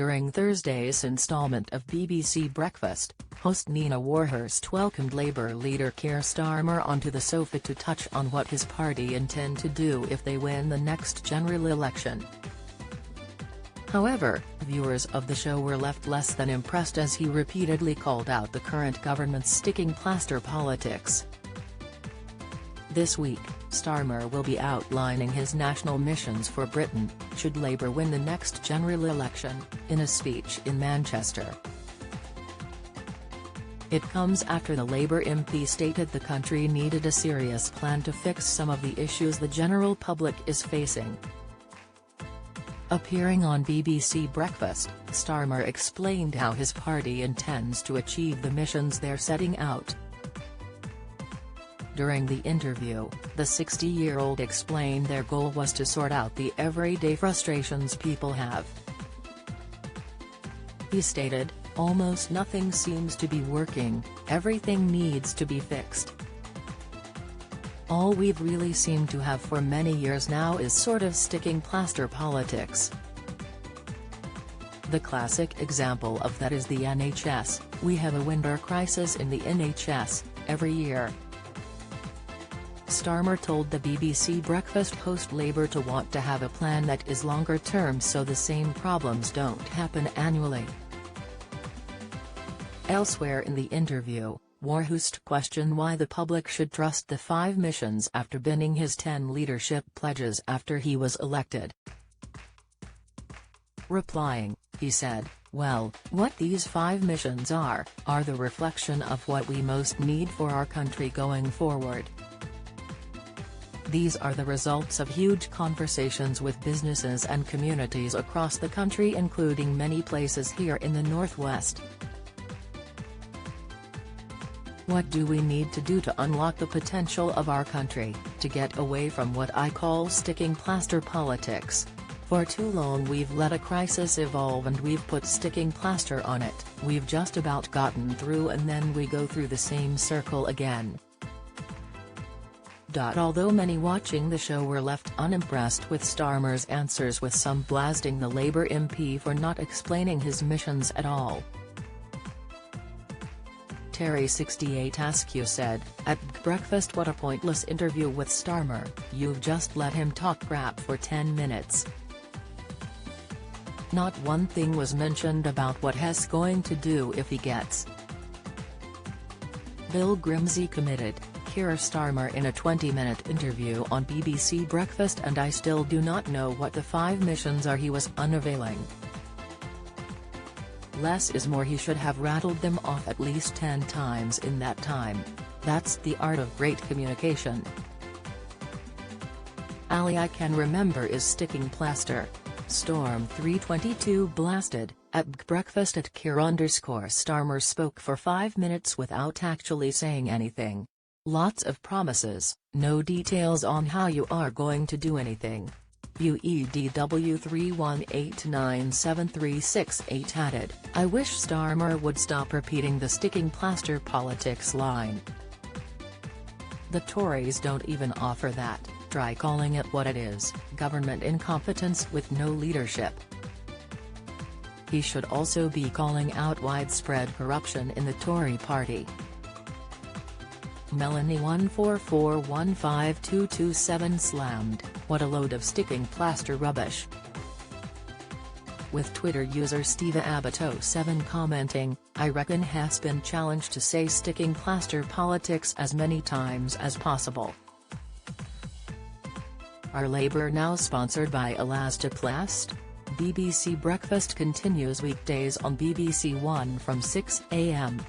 During Thursday's installment of BBC Breakfast, host Nina Warhurst welcomed Labour leader Keir Starmer onto the sofa to touch on what his party intend to do if they win the next general election. However, viewers of the show were left less than impressed as he repeatedly called out the current government's sticking plaster politics. This week, Starmer will be outlining his national missions for Britain, should Labour win the next general election, in a speech in Manchester. It comes after the Labour MP stated the country needed a serious plan to fix some of the issues the general public is facing. Appearing on BBC Breakfast, Starmer explained how his party intends to achieve the missions they're setting out. During the interview, the 60-year-old explained their goal was to sort out the everyday frustrations people have. He stated, "Almost nothing seems to be working, everything needs to be fixed. All we've really seemed to have for many years now is sort of sticking plaster politics. The classic example of that is the NHS, we have a winter crisis in the NHS, every year." Starmer told the BBC Breakfast host Labour to want to have a plan that is longer term so the same problems don't happen annually. Elsewhere in the interview, Warhurst questioned why the public should trust the 5 missions after binning his 10 leadership pledges after he was elected. Replying, he said, "Well, what these 5 missions are the reflection of what we most need for our country going forward. These are the results of huge conversations with businesses and communities across the country, including many places here in the Northwest. What do we need to do to unlock the potential of our country, to get away from what I call sticking plaster politics? For too long we've let a crisis evolve and we've put sticking plaster on it, we've just about gotten through and then we go through the same circle again." Although many watching the show were left unimpressed with Starmer's answers, with some blasting the Labour MP for not explaining his missions at all. Terry 68 Askew said, "At breakfast, what a pointless interview with Starmer, you've just let him talk crap for 10 minutes. Not one thing was mentioned about what he's going to do if he gets." Bill Grimsey committed, Keir Starmer in a 20-minute interview on BBC Breakfast, and I still do not know what the 5 missions are. He was unavailing. Less is more. He should have rattled them off at least 10 times in that time. That's the art of great communication. "All I can remember is sticking plaster." Storm 322 blasted, at breakfast at Keir_Starmer spoke for 5 minutes without actually saying anything. Lots of promises, no details on how you are going to do anything. UEDW 318973668 added, "I wish Starmer would stop repeating the sticking plaster politics line. The Tories don't even offer that, try calling it what it is, government incompetence with no leadership." He should also be calling out widespread corruption in the Tory party. Melanie 144152227 slammed, "What a load of sticking plaster rubbish." With Twitter user Steve Abbott07 commenting, "I reckon has been challenged to say sticking plaster politics as many times as possible." Are Labour now sponsored by Elastoplast? BBC Breakfast continues weekdays on BBC One from 6 a.m.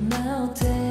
melting.